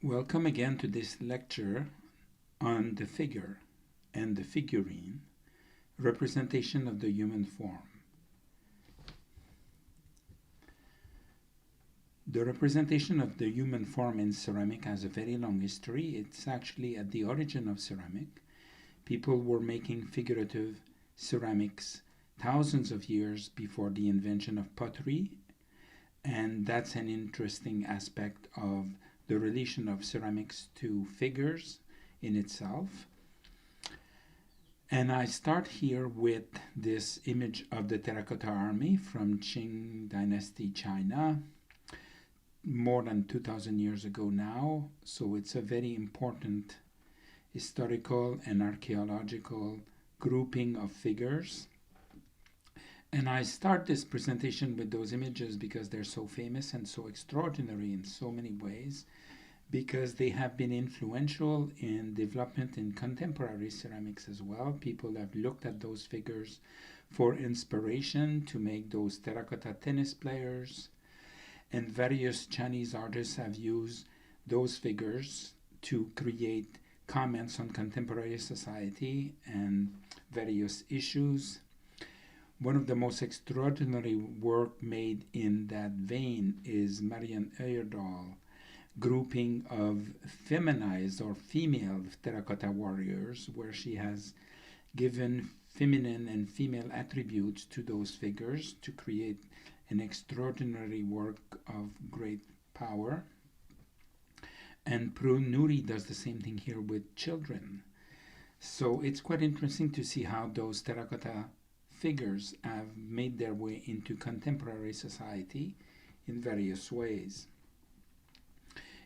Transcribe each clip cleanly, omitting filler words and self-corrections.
Welcome again to this lecture on the figure and the figurine, representation of the human form. The representation of the human form in ceramic has a very long history. It's actually at the origin of ceramic. People were making figurative ceramics thousands of years before the invention of pottery, and that's an interesting aspect of the relation of ceramics to figures in itself. And I start here with this image of the terracotta army from Qing Dynasty, China, more than 2,000 years ago now. So it's a very important historical and archaeological grouping of figures. And I start this presentation with those images because they're so famous and so extraordinary in so many ways, because they have been influential in development in contemporary ceramics as well. People have looked at those figures for inspiration to make those terracotta tennis players, and various Chinese artists have used those figures to create comments on contemporary society and various issues. One of the most extraordinary work made in that vein is Marion Heyerdahl grouping of feminized or female terracotta warriors, where she has given feminine and female attributes to those figures to create an extraordinary work of great power. And Prun Nuri does the same thing here with children. So it's quite interesting to see how those terracotta figures have made their way into contemporary society in various ways.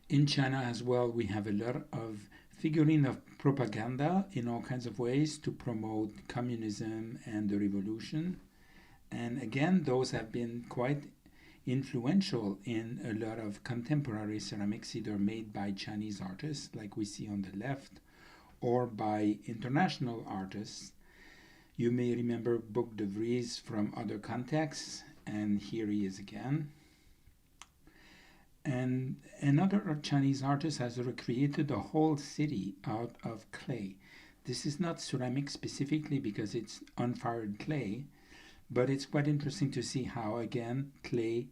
In China as well, we have a lot of figurine of propaganda in all kinds of ways to promote communism and the revolution. And again, those have been quite influential in a lot of contemporary ceramics, either made by Chinese artists, like we see on the left, or by international artists. You may remember Bouc de Vries from other contexts, and here he is again. And another Chinese artist has recreated a whole city out of clay. This is not ceramic specifically because it's unfired clay, but it's quite interesting to see how, again, clay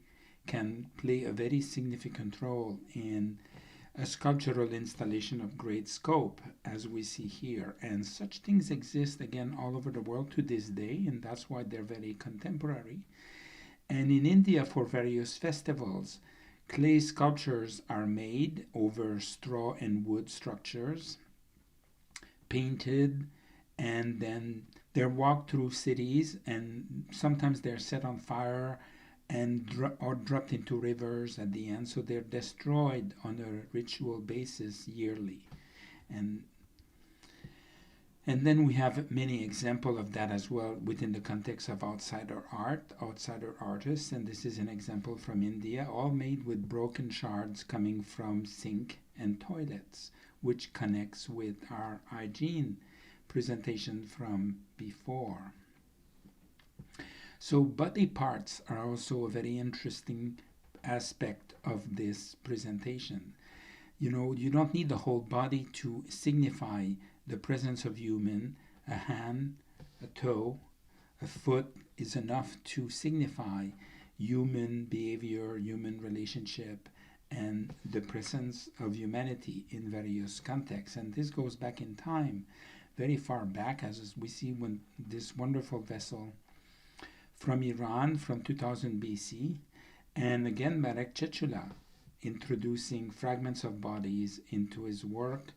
can play a very significant role in a sculptural installation of great scope, as we see here. And such things exist, again, all over the world to this day, and that's why they're very contemporary. And in India, for various festivals, clay sculptures are made over straw and wood structures, painted, and then they're walked through cities, and sometimes they're set on fire and or dropped into rivers at the end, so they're destroyed on a ritual basis yearly. And then we have many examples of that as well within the context of outsider art, outsider artists, and this is an example from India, all made with broken shards coming from sink and toilets, which connects with our hygiene presentation from before. So body parts are also a very interesting aspect of this presentation. You know, you don't need the whole body to signify the presence of human. A hand, a toe, a foot is enough to signify human behavior, human relationship, and the presence of humanity in various contexts. And this goes back in time, very far back, as we see when this wonderful vessel from Iran from 2000 BC, and again Marek Cechula introducing fragments of bodies into his work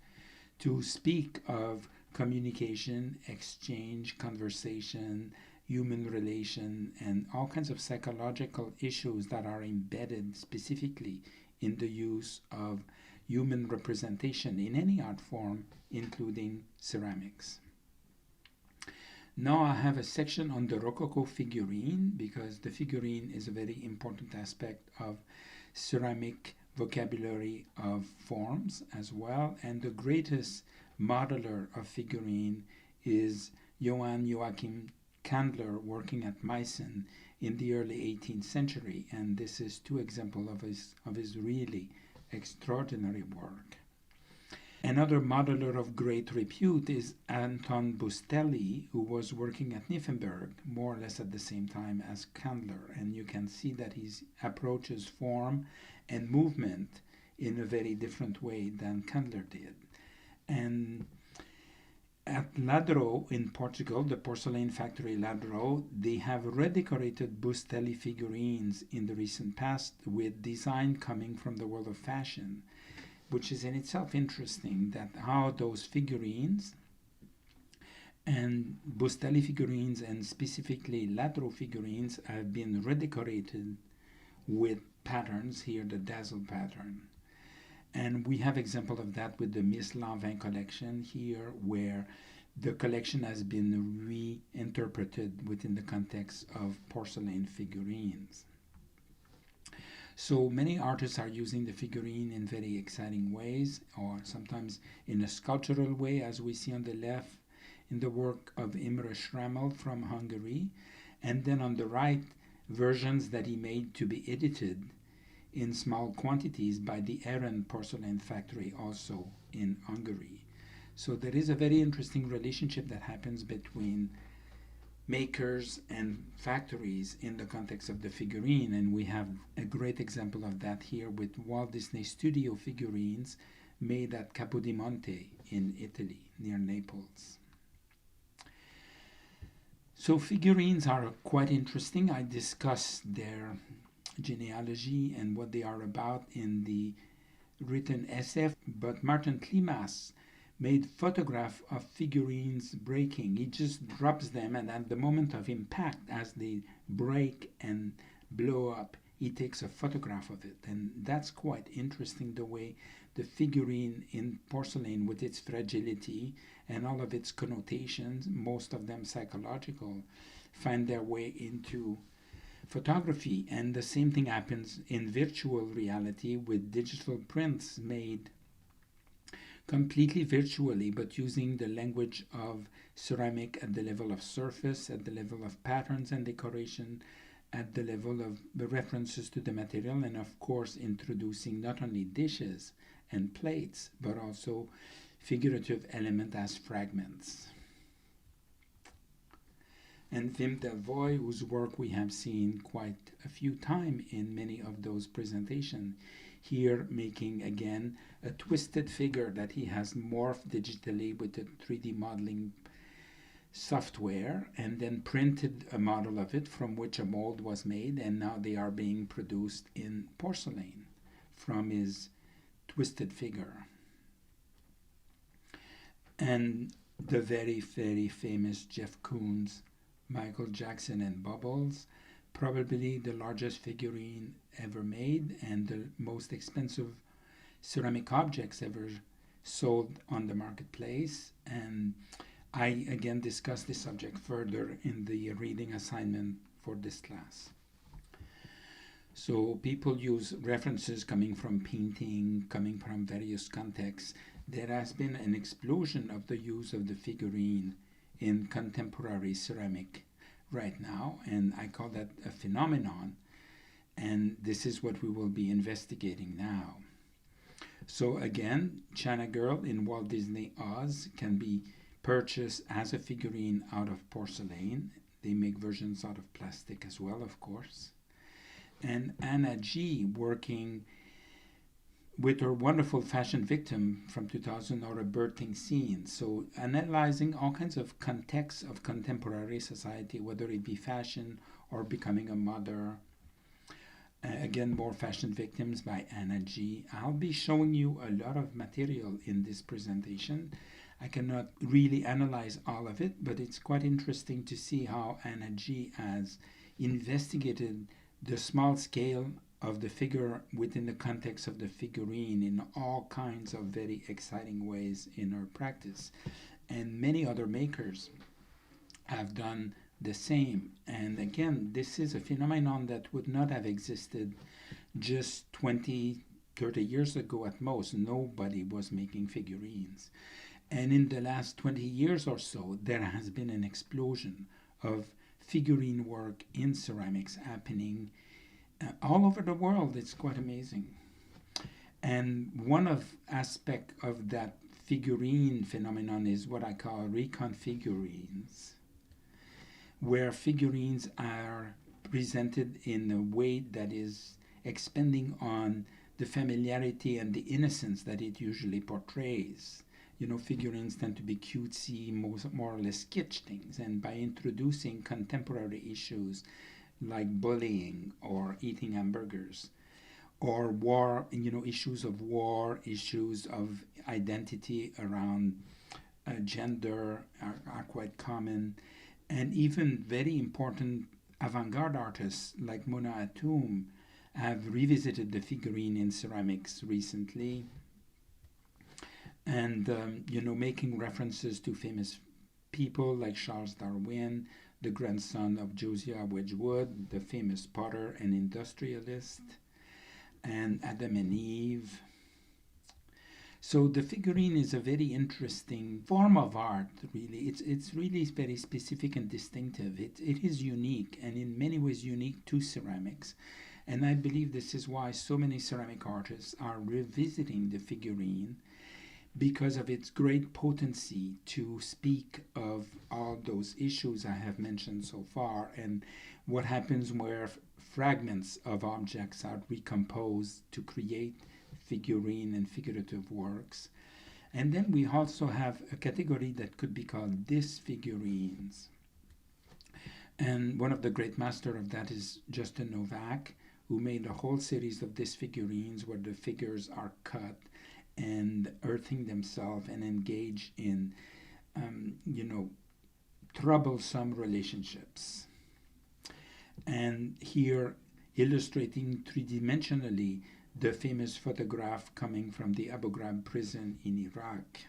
to speak of communication, exchange, conversation, human relation, and all kinds of psychological issues that are embedded specifically in the use of human representation in any art form, including ceramics. Now I have a section on the Rococo figurine, because the figurine is a very important aspect of ceramic vocabulary of forms as well. And the greatest modeler of figurine is Johann Joachim Kandler, working at Meissen in the early 18th century. And this is two examples of his really extraordinary work. Another modeler of great repute is Anton Bustelli, who was working at Nymphenburg more or less at the same time as Candler, and you can see that he approaches form and movement in a very different way than Candler did. And at Ladro in Portugal, the porcelain factory Ladro, they have redecorated Bustelli figurines in the recent past with design coming from the world of fashion, which is in itself interesting, that how those figurines and Bustelli figurines and specifically Ladro figurines have been redecorated with patterns, here the dazzle pattern. And we have example of that with the Miss Lanvin collection here, where the collection has been reinterpreted within the context of porcelain figurines. So many artists are using the figurine in very exciting ways, or sometimes in a sculptural way, as we see on the left in the work of Imre Schrammel from Hungary, and then on the right, versions that he made to be edited in small quantities by the Ehren porcelain factory, also in Hungary. So there is a very interesting relationship that happens between makers and factories in the context of the figurine, and we have a great example of that here with Walt Disney Studio figurines made at Capodimonte in Italy, near Naples. So figurines are quite interesting. I discussed their genealogy and what they are about in the written essay, but Martin Klimas made photograph of figurines breaking. He just drops them, and at the moment of impact, as they break and blow up, he takes a photograph of it. And that's quite interesting, the way the figurine in porcelain, with its fragility and all of its connotations, most of them psychological, find their way into photography. And the same thing happens in virtual reality with digital prints made completely virtually, but using the language of ceramic at the level of surface, at the level of patterns and decoration, at the level of the references to the material, and of course introducing not only dishes and plates, but also figurative element as fragments. And Wim Delvoye, whose work we have seen quite a few times in many of those presentations, here making again a twisted figure that he has morphed digitally with a 3D modeling software, and then printed a model of it from which a mold was made, and now they are being produced in porcelain from his twisted figure. And the very, very famous Jeff Koons, Michael Jackson and Bubbles, probably the largest figurine ever made and the most expensive ceramic objects ever sold on the marketplace. And I again discussed this subject further in the reading assignment for this class. So people use references coming from painting, coming from various contexts. There has been an explosion of the use of the figurine in contemporary ceramic right now, and I call that a phenomenon, and this is what we will be investigating now. So again, China Girl in Walt Disney Oz can be purchased as a figurine out of porcelain. They make versions out of plastic as well, of course. And Anna G, working with her wonderful fashion victim from 2000, or a birthing scene. So analyzing all kinds of contexts of contemporary society, whether it be fashion or becoming a mother. Again, more fashion victims by Anna G. I'll be showing you a lot of material in this presentation. I cannot really analyze all of it, but it's quite interesting to see how Anna G has investigated the small scale of the figure within the context of the figurine in all kinds of very exciting ways in her practice. And many other makers have done the same. And again, this is a phenomenon that would not have existed just 20, 30 years ago at most. Nobody was making figurines. And in the last 20 years or so, there has been an explosion of figurine work in ceramics happening all over the world. It's quite amazing. And one of aspect of that figurine phenomenon is what I call reconfigurines, where figurines are presented in a way that is expanding on the familiarity and the innocence that it usually portrays. Figurines tend to be cutesy, more or less kitsch things, and by introducing contemporary issues like bullying or eating hamburgers or war, issues of war, issues of identity around gender are quite common, and even very important avant-garde artists like Mona Atoum have revisited the figurine in ceramics recently, and making references to famous people like Charles Darwin, the grandson of Josiah Wedgwood, the famous potter and industrialist, and Adam and Eve. So the figurine is a very interesting form of art, really. It's really very specific and distinctive. It is unique, and in many ways unique to ceramics. And I believe this is why so many ceramic artists are revisiting the figurine, because of its great potency to speak of all those issues I have mentioned so far, and what happens where fragments of objects are recomposed to create figurine and figurative works. And then we also have a category that could be called disfigurines. And one of the great masters of that is Justin Novak, who made a whole series of disfigurines where the figures are cut and earthing themselves and engage in, troublesome relationships. And here, illustrating three-dimensionally the famous photograph coming from the Abu Ghraib prison in Iraq.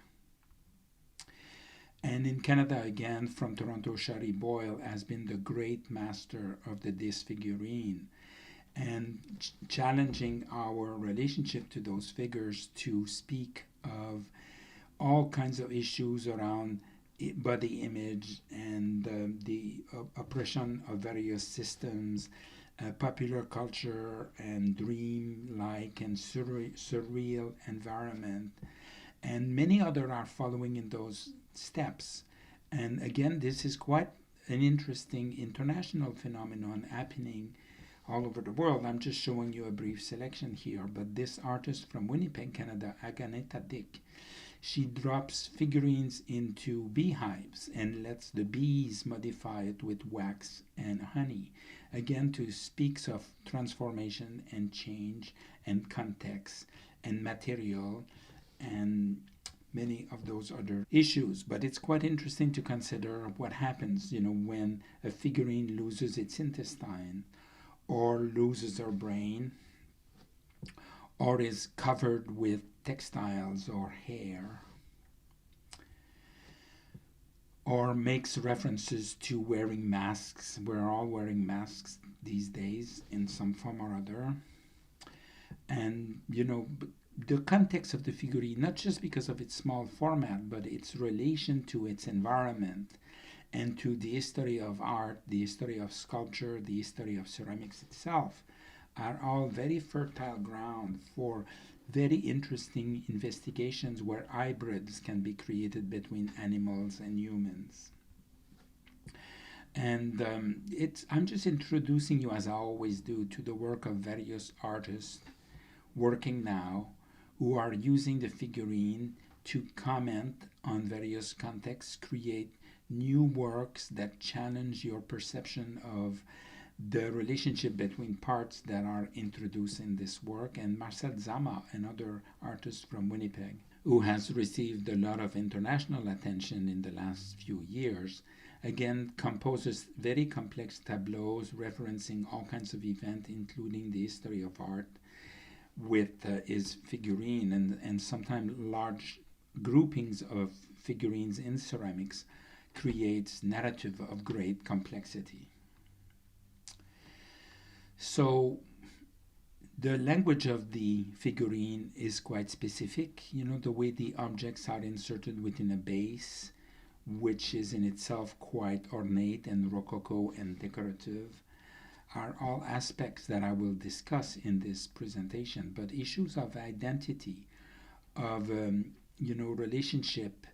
And in Canada, again, from Toronto, Shari Boyle has been the great master of the disfigurine, and challenging our relationship to those figures to speak of all kinds of issues around body image and the oppression of various systems, popular culture and dream-like and surreal environment. And many others are following in those steps. And again, this is quite an interesting international phenomenon happening all over the world. I'm just showing you a brief selection here, but this artist from Winnipeg, Canada, Aganeta Dick, she drops figurines into beehives and lets the bees modify it with wax and honey, again to speaks of transformation and change and context and material and many of those other issues. But it's quite interesting to consider what happens, when a figurine loses its intestine, or loses her brain, or is covered with textiles or hair, or makes references to wearing masks. We're all wearing masks these days in some form or other. And, the context of the figurine, not just because of its small format, but its relation to its environment and to the history of art, the history of sculpture, the history of ceramics itself, are all very fertile ground for very interesting investigations where hybrids can be created between animals and humans. And I'm just introducing you, as I always do, to the work of various artists working now who are using the figurine to comment on various contexts, create new works that challenge your perception of the relationship between parts that are introduced in this work. And Marcel Zama, another artist from Winnipeg, who has received a lot of international attention in the last few years, again composes very complex tableaus referencing all kinds of events, including the history of art, with his figurine, and sometimes large groupings of figurines in ceramics creates narrative of great complexity. So the language of the figurine is quite specific. The way the objects are inserted within a base, which is in itself quite ornate and rococo and decorative. are all aspects that I will discuss in this presentation, but issues of identity, of relationship,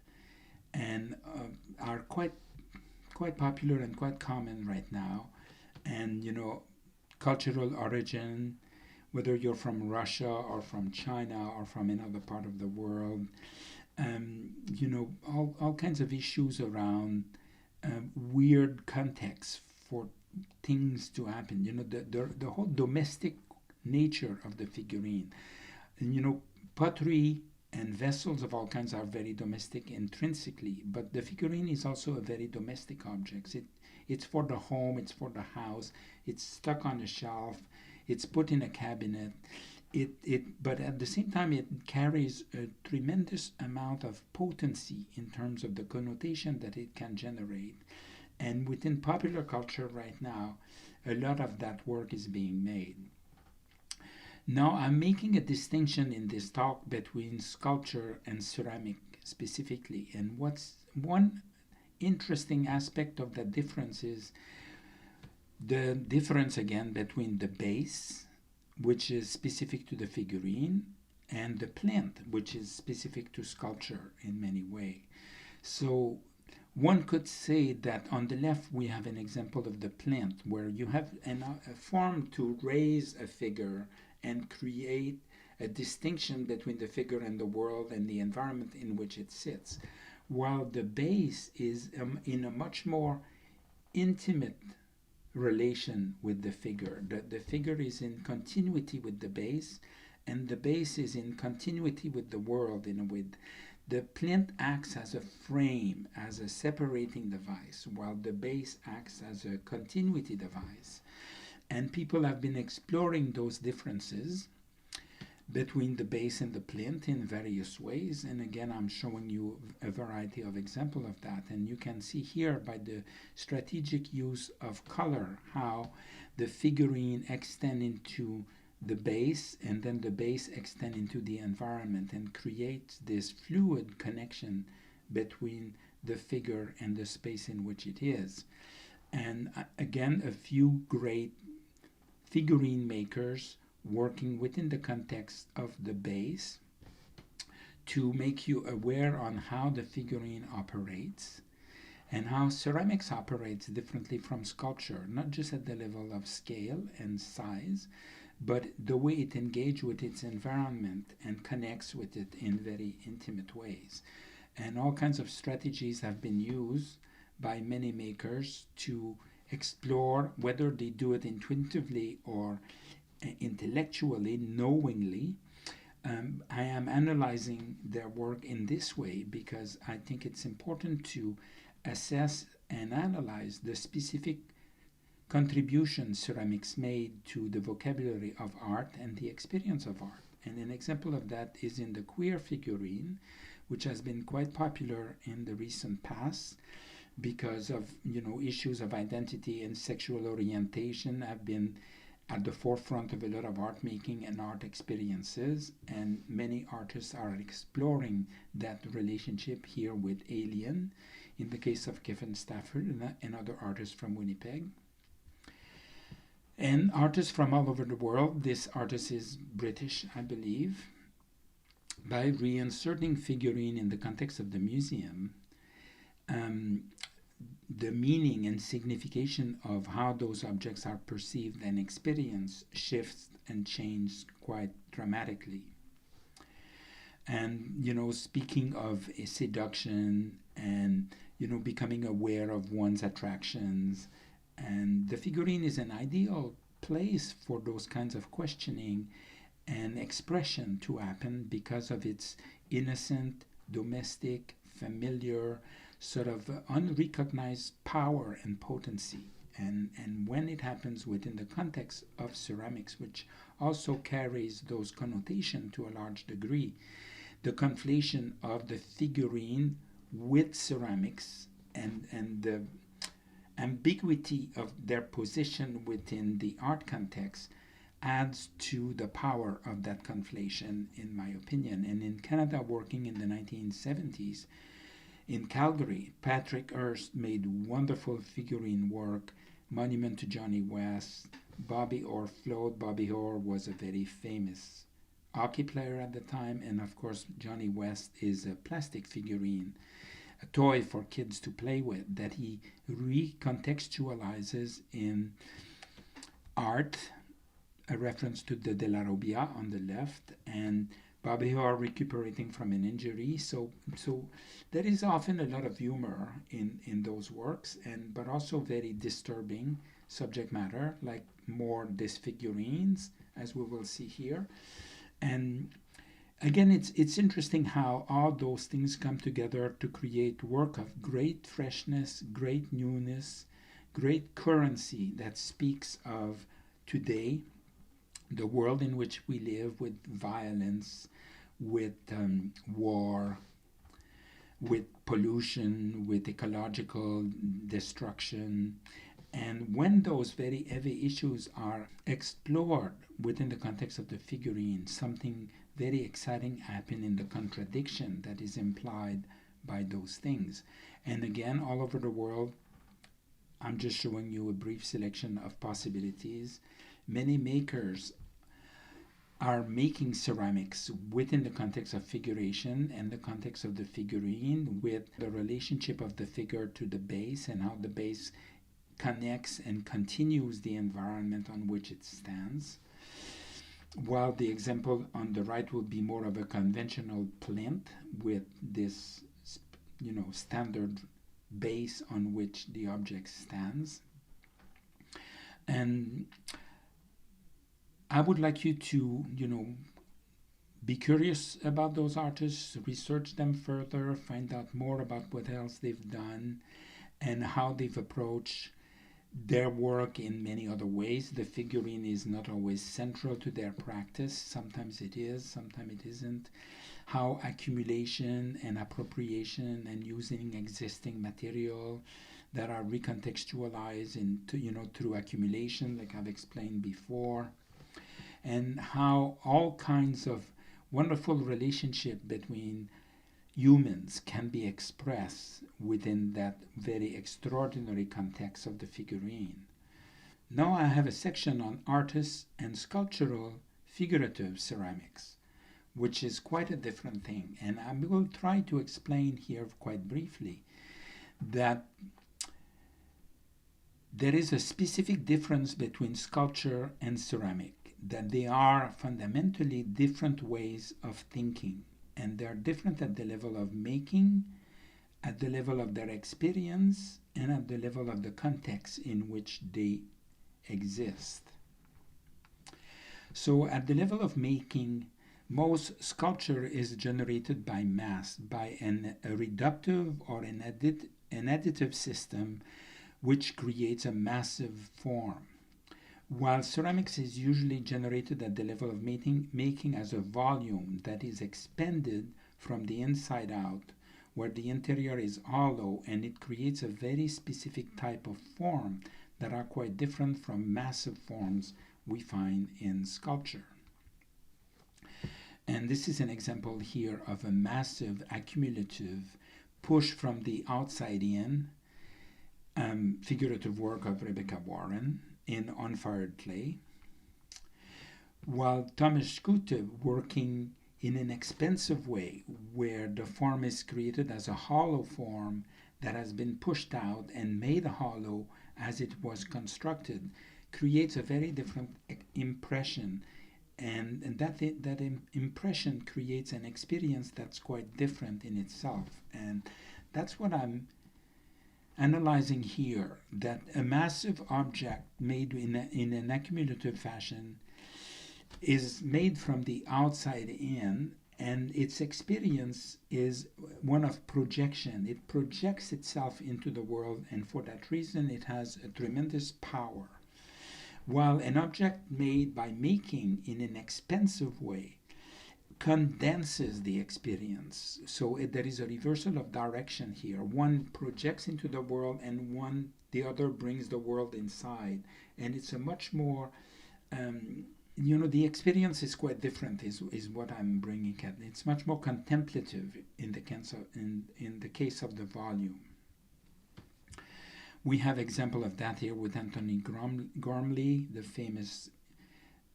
and are quite popular and quite common right now. And cultural origin, whether you're from Russia or from China or from another part of the world, all kinds of issues around weird contexts for things to happen. The whole domestic nature of the figurine. And pottery and vessels of all kinds are very domestic intrinsically, but the figurine is also a very domestic object. It's for the home, it's for the house, it's stuck on a shelf, it's put in a cabinet. But at the same time, it carries a tremendous amount of potency in terms of the connotation that it can generate. And within popular culture right now, a lot of that work is being made. Now, I'm making a distinction in this talk between sculpture and ceramic specifically. And what's one interesting aspect of that difference is the difference again between the base, which is specific to the figurine, and the plinth, which is specific to sculpture in many ways. So one could say that on the left we have an example of the plinth, where you have a form to raise a figure and create a distinction between the figure and the world and the environment in which it sits, while the base is in a much more intimate relation with the figure. The figure is in continuity with the base, and the base is in continuity with the world in a way. The plinth acts as a frame, as a separating device, while the base acts as a continuity device. And people have been exploring those differences between the base and the plinth in various ways. And again, I'm showing you a variety of examples of that. And you can see here by the strategic use of color how the figurine extends into the base, and then the base extends into the environment and creates this fluid connection between the figure and the space in which it is. And again, a few great figurine makers working within the context of the base to make you aware on how the figurine operates and how ceramics operates differently from sculpture, not just at the level of scale and size, but the way it engages with its environment and connects with it in very intimate ways. And all kinds of strategies have been used by many makers to explore whether they do it intuitively or intellectually, knowingly. I am analyzing their work in this way because I think it's important to assess and analyze the specific contributions ceramics made to the vocabulary of art and the experience of art. And an example of that is in the queer figurine, which has been quite popular in the recent past because of issues of identity and sexual orientation have been at the forefront of a lot of art making and art experiences, and many artists are exploring that relationship here with Alien, in the case of Kevin Stafford and other artists from Winnipeg. And artists from all over the world. This artist is British, I believe. By reinserting figurine in the context of the museum, the meaning and signification of how those objects are perceived and experienced shifts and changes quite dramatically. And speaking of a seduction and becoming aware of one's attractions, and the figurine is an ideal place for those kinds of questioning and expression to happen because of its innocent, domestic, familiar, sort of unrecognized power and potency. And when it happens within the context of ceramics, which also carries those connotations to a large degree, the conflation of the figurine with ceramics and the ambiguity of their position within the art context adds to the power of that conflation, in my opinion. And in Canada, working in the 1970s, in Calgary, Patrick Hearst made wonderful figurine work, Monument to Johnny West, Bobby Orr float. Bobby Orr was a very famous hockey player at the time, and of course Johnny West is a plastic figurine, a toy for kids to play with that he recontextualizes in art, a reference to the De La Robbia on the left, and Bobby Orr recuperating from an injury. So there is often a lot of humor in those works, and but also very disturbing subject matter, like more disfigurines, as we will see here. And again, it's interesting how all those things come together to create work of great freshness, great newness, great currency that speaks of today, the world in which we live, with violence, with war, with pollution, with ecological destruction. And when those very heavy issues are explored within the context of the figurine, something very exciting happens in the contradiction that is implied by those things. And again, all over the world, I'm just showing you a brief selection of possibilities. Many makers are making ceramics within the context of figuration and the context of the figurine, with the relationship of the figure to the base and how the base connects and continues the environment on which it stands. While the example on the right would be more of a conventional plinth with this, standard base on which the object stands. And I would like you to, be curious about those artists, research them further, find out more about what else they've done and how they've approached their work in many other ways. The figurine is not always central to their practice. Sometimes it is, sometimes it isn't. How accumulation and appropriation and using existing material that are recontextualized into, through accumulation, like I've explained before, and how all kinds of wonderful relationship between humans can be expressed within that very extraordinary context of the figurine. Now I have a section on artists and sculptural figurative ceramics, which is quite a different thing. And I will try to explain here quite briefly that there is a specific difference between sculpture and ceramic, that they are fundamentally different ways of thinking, and they're different at the level of making, at the level of their experience, and at the level of the context in which they exist. So at the level of making, most sculpture is generated by mass, by a reductive or an additive system which creates a massive form, while ceramics is usually generated at the level of making as a volume that is expanded from the inside out, where the interior is hollow, and it creates a very specific type of form that are quite different from massive forms we find in sculpture. And this is an example here of a massive accumulative push from the outside in, figurative work of Rebecca Warren in Unfired Clay, while Thomas Schoute working in an expensive way where the form is created as a hollow form that has been pushed out and made hollow as it was constructed, creates a very different impression, and that impression creates an experience that's quite different in itself. And that's what I'm analyzing here, that a massive object made in an accumulative fashion is made from the outside in, and its experience is one of projection. It projects itself into the world, and for that reason it has a tremendous power. While an object made by making in an expensive way condenses the experience. So there is a reversal of direction here. One projects into the world, and the other brings the world inside. And it's a much more, the experience is quite different, is what I'm bringing at. It's much more contemplative in the case of the volume. We have example of that here with Anthony Gormley, the famous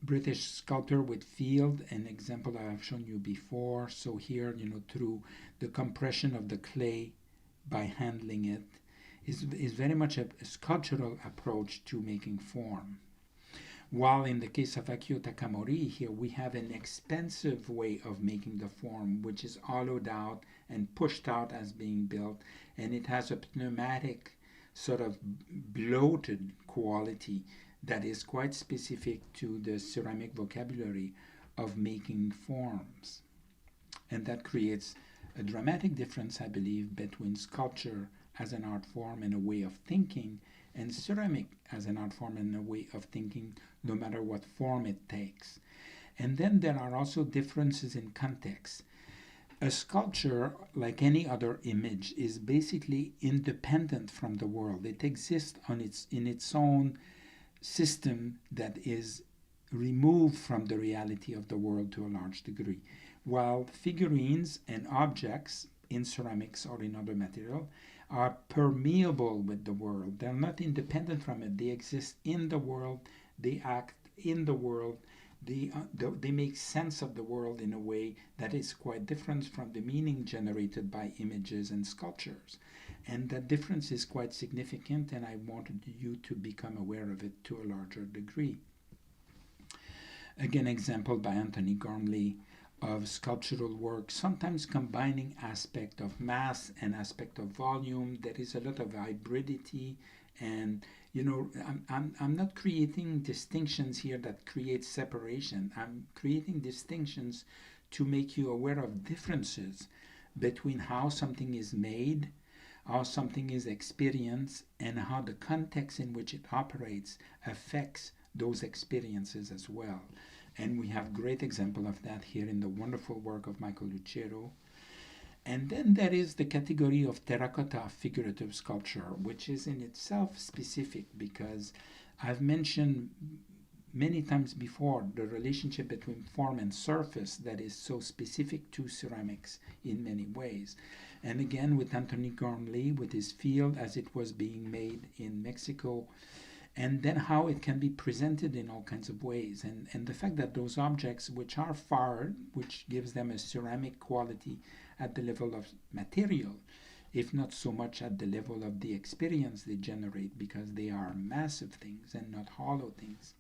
British sculptor with field, an example I have shown you before. So here, through the compression of the clay by handling it, is very much a sculptural approach to making form. While in the case of Akio Takamori, here we have an expensive way of making the form, which is hollowed out and pushed out as being built, and it has a pneumatic sort of bloated quality that is quite specific to the ceramic vocabulary of making forms. And that creates a dramatic difference, I believe, between sculpture as an art form and a way of thinking, and ceramic as an art form and a way of thinking, no matter what form it takes. And then there are also differences in context. A sculpture, like any other image, is basically independent from the world. It exists in its own system that is removed from the reality of the world to a large degree. While figurines and objects in ceramics or in other material are permeable with the world. They're not independent from it. They exist in the world. They act in the world. They make sense of the world in a way that is quite different from the meaning generated by images and sculptures. And that difference is quite significant, and I wanted you to become aware of it to a larger degree. Again, example by Anthony Gormley of sculptural work, sometimes combining aspect of mass and aspect of volume. There is a lot of hybridity, and I'm not creating distinctions here that create separation. I'm creating distinctions to make you aware of differences between how something is made, how something is experienced, and how the context in which it operates affects those experiences as well. And we have great example of that here in the wonderful work of Michael Lucero. And then there is the category of terracotta figurative sculpture, which is in itself specific, because I've mentioned many times before the relationship between form and surface that is so specific to ceramics in many ways. And again, with Anthony Gormley, with his field as it was being made in Mexico, and then how it can be presented in all kinds of ways. And the fact that those objects, which are fired, which gives them a ceramic quality at the level of material, if not so much at the level of the experience they generate, because they are massive things and not hollow things.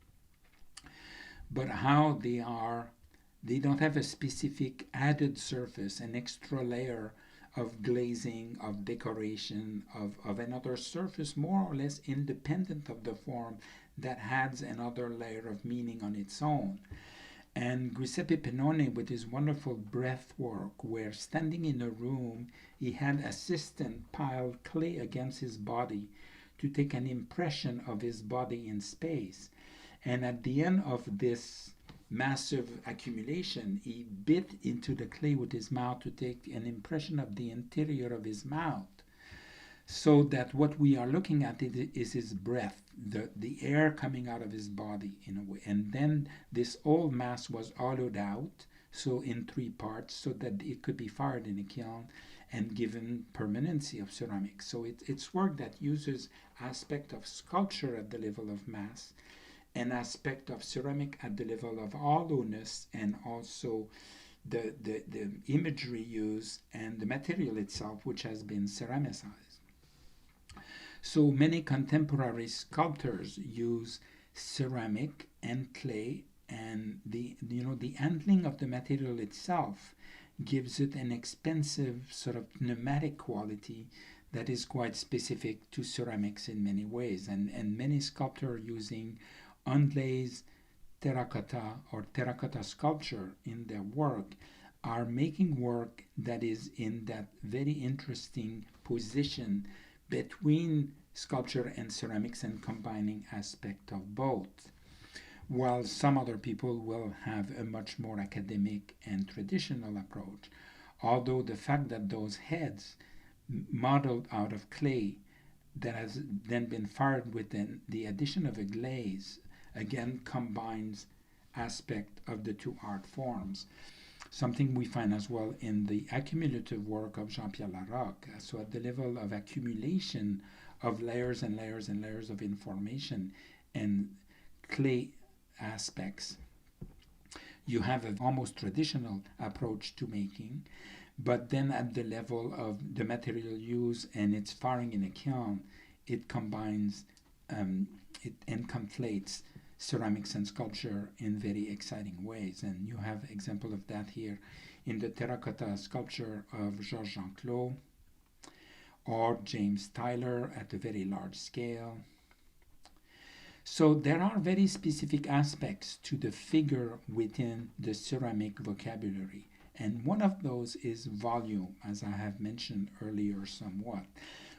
But how they don't have a specific added surface, an extra layer of glazing, of decoration, of another surface more or less independent of the form that adds another layer of meaning on its own. And Giuseppe Pennone, with his wonderful breath work, where standing in a room, he had assistant pile clay against his body to take an impression of his body in space. And at the end of this massive accumulation, he bit into the clay with his mouth to take an impression of the interior of his mouth, so that what we are looking at is his breath, the air coming out of his body in a way. And then this old mass was hollowed out, so in 3 parts, so that it could be fired in a kiln and given permanency of ceramics. So it's work that uses aspect of sculpture at the level of mass, an aspect of ceramic at the level of hollowness, and also the imagery used and the material itself, which has been ceramicized. So many contemporary sculptors use ceramic and clay, and the handling of the material itself gives it an expensive sort of pneumatic quality that is quite specific to ceramics in many ways. And many sculptors are using unglazed terracotta or terracotta sculpture in their work are making work that is in that very interesting position between sculpture and ceramics and combining aspect of both. While some other people will have a much more academic and traditional approach, although the fact that those heads modeled out of clay that has then been fired with the addition of a glaze again combines aspect of the two art forms. Something we find as well in the accumulative work of Jean-Pierre Larocque. So at the level of accumulation of layers and layers and layers of information and clay aspects. You have an almost traditional approach to making, but then at the level of the material use and its firing in a kiln, it combines it and conflates ceramics and sculpture in very exciting ways. And you have example of that here in the terracotta sculpture of Georges Jean-Claude or James Tyler at a very large scale. So there are very specific aspects to the figure within the ceramic vocabulary. And one of those is volume, as I have mentioned earlier somewhat.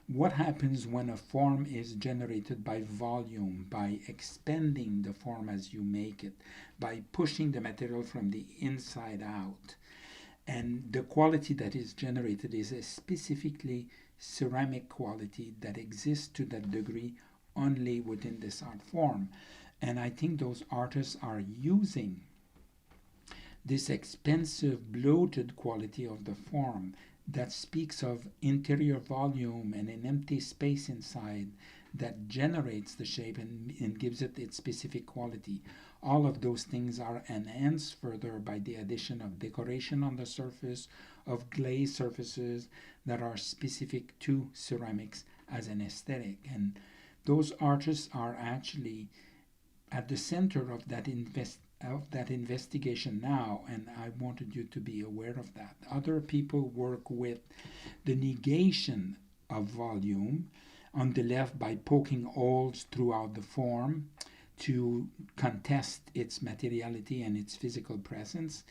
What happens when a form is generated by volume, by expanding the form as you make it, by pushing the material from the inside out? And the quality that is generated is a specifically ceramic quality that exists to that degree only within this art form. And I think those artists are using this expensive, bloated quality of the form that speaks of interior volume and an empty space inside that generates the shape and gives it its specific quality. All of those things are enhanced further by the addition of decoration on the surface, of glaze surfaces that are specific to ceramics as an aesthetic. And those artists are actually at the center of that investigation now, and I wanted you to be aware of that. Other people work with the negation of volume on the left by poking holes throughout the form to contest its materiality and its physical presence.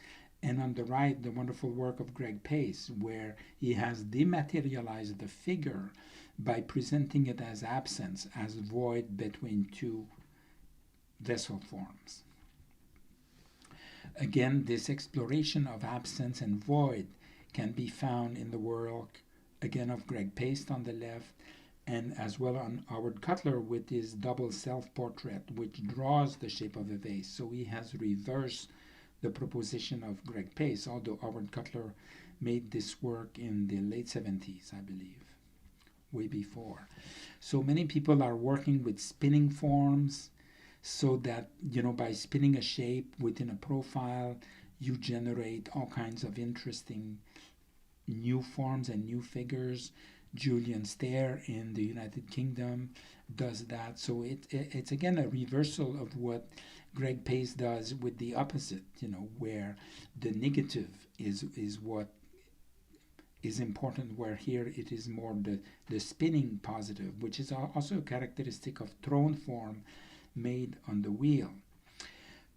And on the right, the wonderful work of Greg Pace, where he has dematerialized the figure by presenting it as absence, as void between two vessel forms. Again, this exploration of absence and void can be found in the work, again, of Greg Pace on the left, and as well on Howard Cutler with his double self-portrait, which draws the shape of a vase. So he has reversed the proposition of Greg Pace, although Howard Cutler made this work in the late 70s, I believe, way before. So many people are working with spinning forms, so that, by spinning a shape within a profile, you generate all kinds of interesting new forms and new figures. Julian Stair in the United Kingdom does that. So it's again a reversal of what Greg Pace does with the opposite, where the negative is what is important, where here it is more the spinning positive, which is also a characteristic of throne form made on the wheel.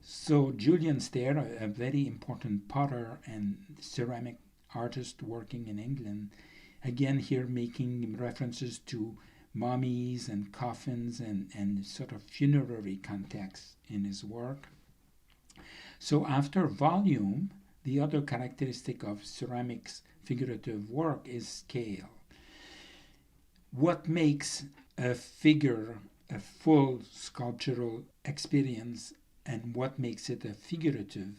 So Julian Stair, a very important potter and ceramic artist working in England, again here making references to mummies and coffins and sort of funerary context in his work. So after volume, the other characteristic of ceramics figurative work is scale. What makes a figure a full sculptural experience and what makes it a figurine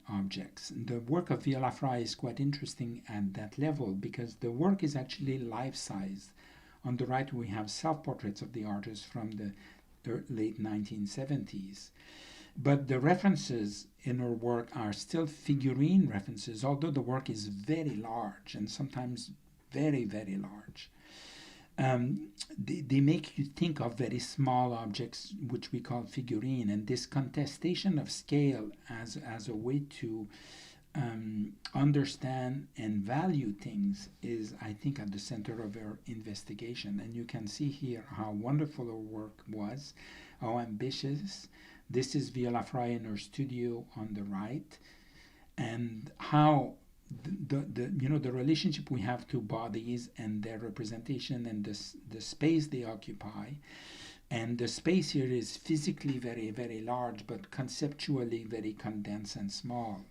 objects? The work of Villafra is quite interesting at that level because the work is actually life-size. On the right we have self-portraits of the artist from the late 1970s. But the references in her work are still figurine references, although the work is very large and sometimes very, very large. They make you think of very small objects, which we call figurine, and this contestation of scale as a way to understand and value things is, I think, at the center of our investigation. And you can see here how wonderful her work was, how ambitious. This is Villafra in her studio on the right, and how the relationship we have to bodies and their representation and the space they occupy. And the space here is physically very, very large, but conceptually very condensed and small.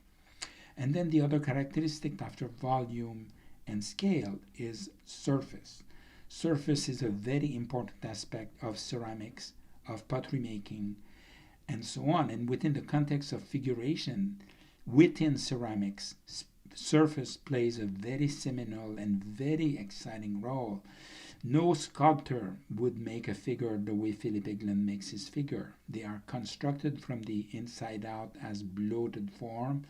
And then the other characteristic after volume and scale is surface. Surface is a very important aspect of ceramics, of pottery making, and so on. And within the context of figuration, within ceramics, surface plays a very seminal and very exciting role No sculptor would make a figure the way Philip Eglin makes his figure. They are constructed from the inside out as bloated form,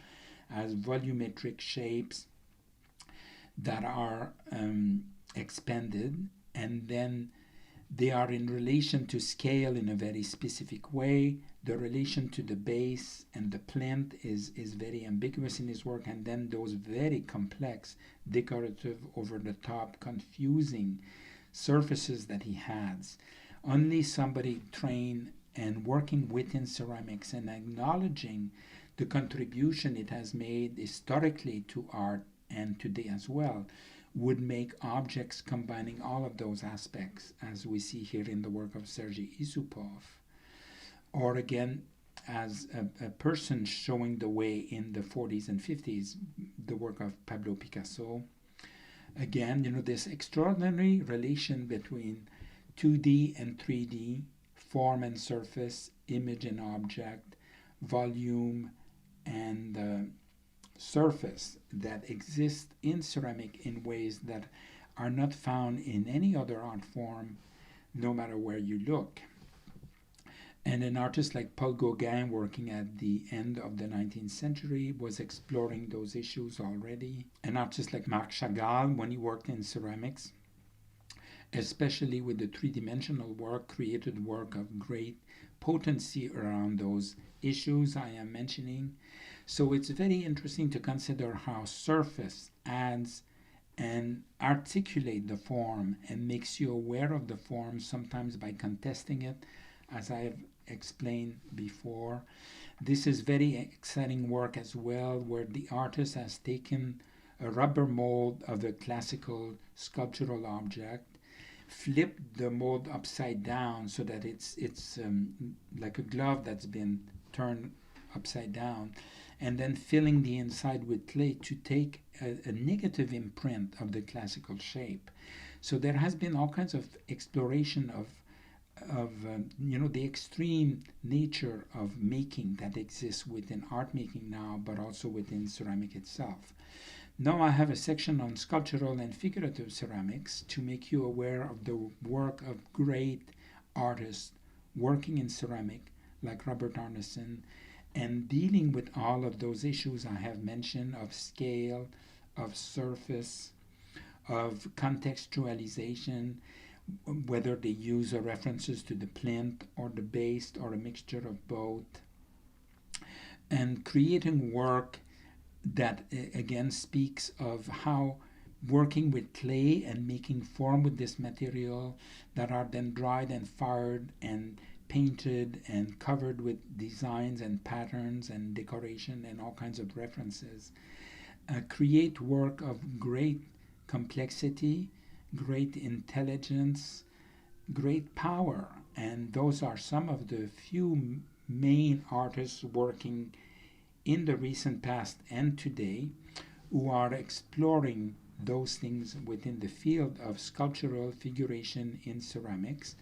as volumetric shapes that are expanded, and then they are in relation to scale in a very specific way. The relation to the base and the plinth is very ambiguous in his work, and then those very complex, decorative, over the top, confusing surfaces that he has. Only somebody trained and working within ceramics and acknowledging the contribution it has made historically to art and today as well would make objects combining all of those aspects, as we see here in the work of Sergei Yusupov, or again as a person showing the way in the 40s and 50s, the work of Pablo Picasso. Again, this extraordinary relation between 2D and 3D, form and surface, image and object, volume and surface that exists in ceramic in ways that are not found in any other art form, no matter where you look. And an artist like Paul Gauguin, working at the end of the 19th century, was exploring those issues already. An artist like Marc Chagall, when he worked in ceramics, especially with the three-dimensional work, created work of great potency around those issues I am mentioning. So it's very interesting to consider how surface adds and articulate the form and makes you aware of the form, sometimes by contesting it, as I have explained before. This is very exciting work as well, where the artist has taken a rubber mold of a classical sculptural object, flipped the mold upside down so that it's like a glove that's been turned upside down, and then filling the inside with clay to take a negative imprint of the classical shape. So there has been all kinds of exploration of the extreme nature of making that exists within art making now, but also within ceramic itself. Now I have a section on sculptural and figurative ceramics to make you aware of the work of great artists working in ceramic, like Robert Arneson, and dealing with all of those issues I have mentioned of scale, of surface, of contextualization, whether they use references to the plinth or the base or a mixture of both, and creating work that again speaks of how working with clay and making form with this material that are then dried and fired and painted and covered with designs and patterns and decoration and all kinds of references, create work of great complexity, great intelligence, great power. And those are some of the few main artists working in the recent past and today who are exploring those things within the field of sculptural figuration in ceramics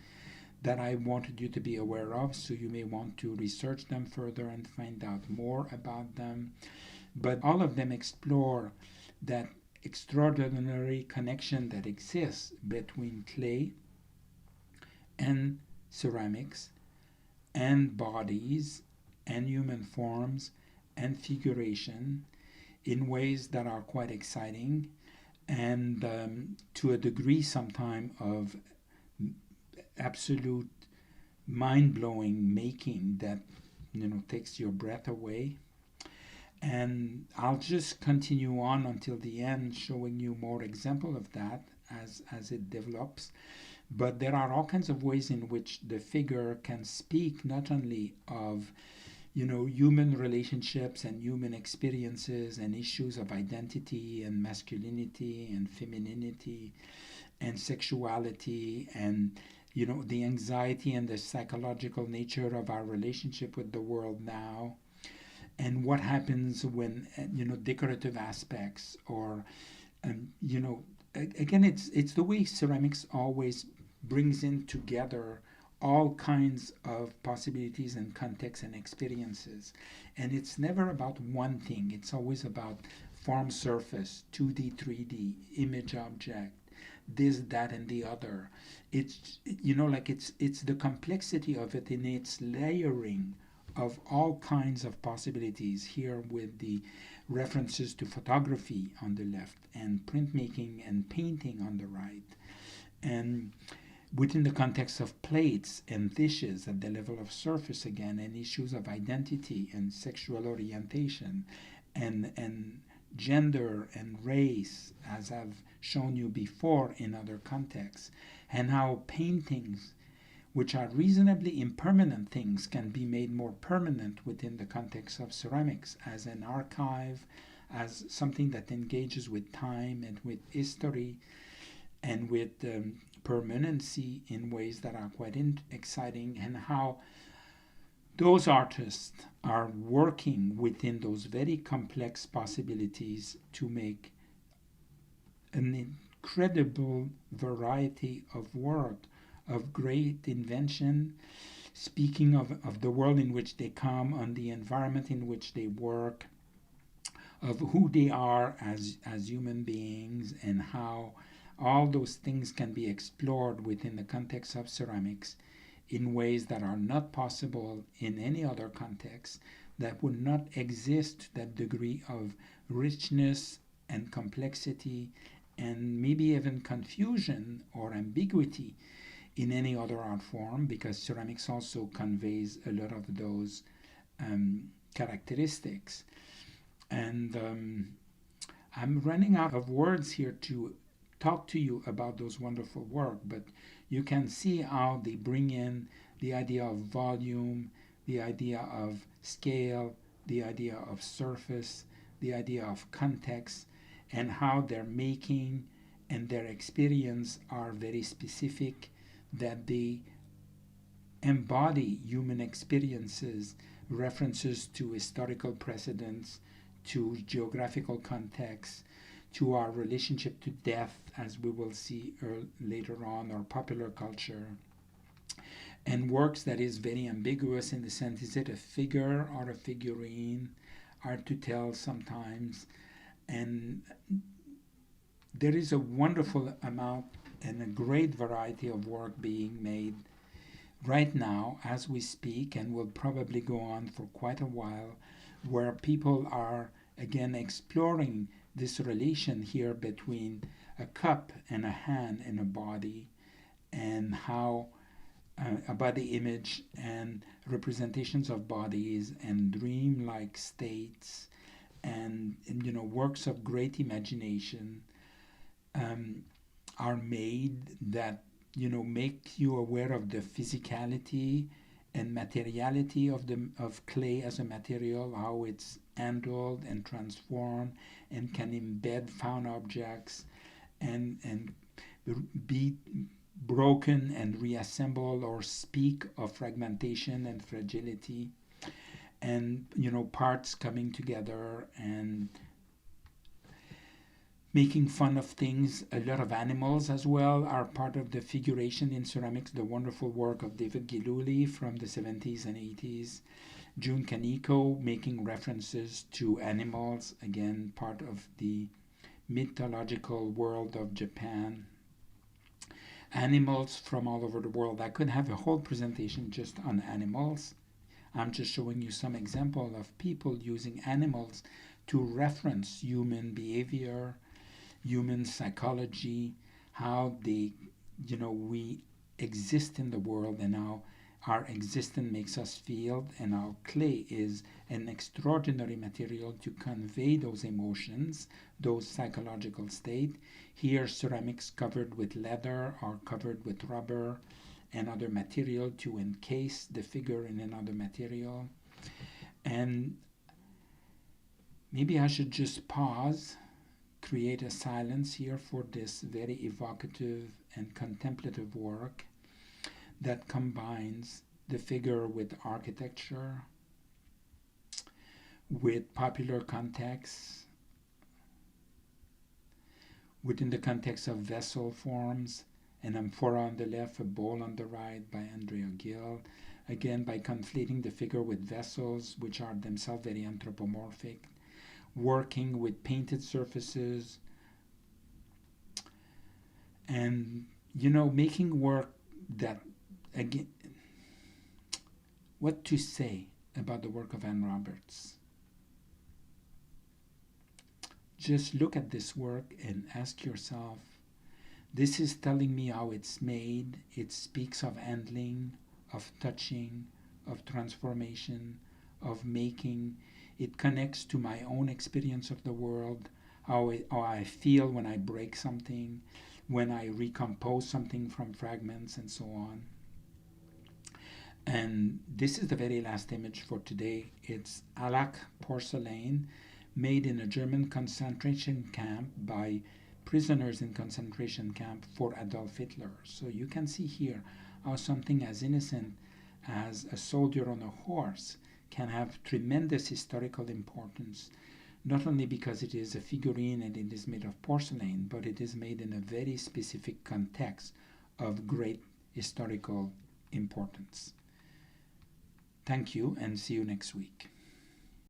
that I wanted you to be aware of, so you may want to research them further and find out more about them. But all of them explore that extraordinary connection that exists between clay and ceramics and bodies and human forms and figuration in ways that are quite exciting and to a degree sometimes of absolute mind-blowing making that takes your breath away. And I'll just continue on until the end, showing you more example of that as it develops. But there are all kinds of ways in which the figure can speak not only of human relationships and human experiences and issues of identity and masculinity and femininity and sexuality and the anxiety and the psychological nature of our relationship with the world now, and what happens when decorative aspects or again it's the way ceramics always brings in together all kinds of possibilities and contexts and experiences, and it's never about one thing. It's always about form, surface, 2D, 3D, image, object, this, that, and the other. It's, you know, like it's the complexity of it in its layering of all kinds of possibilities here, with the references to photography on the left and printmaking and painting on the right, and within the context of plates and dishes at the level of surface again, and issues of identity and sexual orientation and gender and race, as I've shown you before in other contexts, and how paintings, which are reasonably impermanent things, can be made more permanent within the context of ceramics as an archive, as something that engages with time and with history and with permanency in ways that are quite exciting, and how those artists are working within those very complex possibilities to make an incredible variety of work, of great invention, speaking of the world in which they come, on the environment in which they work, of who they are as human beings, and how all those things can be explored within the context of ceramics in ways that are not possible in any other context, that would not exist to that degree of richness and complexity and maybe even confusion or ambiguity in any other art form, because ceramics also conveys a lot of those characteristics. And I'm running out of words here to talk to you about those wonderful work, but you can see how they bring in the idea of volume, the idea of scale, the idea of surface, the idea of context, and how their making and their experience are very specific, that they embody human experiences, references to historical precedents, to geographical context, to our relationship to death, as we will see later on, or popular culture, and works that is very ambiguous in the sense, is it a figure or a figurine? Hard to tell sometimes. And there is a wonderful amount and a great variety of work being made right now as we speak, and will probably go on for quite a while, where people are again exploring this relation here between a cup and a hand and a body, and how a body image and representations of bodies and dream-like states and you know, works of great imagination are made that, you know, make you aware of the physicality and materiality of clay as a material, how it's handled and transformed and can embed found objects and be broken and reassembled, or speak of fragmentation and fragility, and you know, parts coming together and making fun of things. A lot of animals as well are part of the figuration in ceramics. The wonderful work of David Giluli from the 70s and 80s. Jun Kaneko making references to animals, again part of the mythological world of Japan. Animals from all over the world. I could have a whole presentation just on animals. I'm just showing you some example of people using animals to reference human behavior, human psychology, how they, you know, we exist in the world, and how our existence makes us feel, and how clay is an extraordinary material to convey those emotions, those psychological states. Here, ceramics covered with leather or covered with rubber and other material to encase the figure in another material. And maybe I should just pause, create a silence here for this very evocative and contemplative work that combines the figure with architecture, with popular contexts, within the context of vessel forms, an amphora on the left, a bowl on the right by Andrea Gill, again by conflating the figure with vessels, which are themselves very anthropomorphic, working with painted surfaces, And, you know, making work that, again, what to say about the work of Anne Roberts? Just look at this work and ask yourself, this is telling me how it's made. It speaks of handling, of touching, of transformation, of making. It connects to my own experience of the world, how I feel when I break something, when I recompose something from fragments, and so on. And this is the very last image for today. It's Alak porcelain, made in a German concentration camp by prisoners in concentration camp for Adolf Hitler. So you can see here how something as innocent as a soldier on a horse can have tremendous historical importance, not only because it is a figurine and it is made of porcelain, but it is made in a very specific context of great historical importance. Thank you, and see you next week.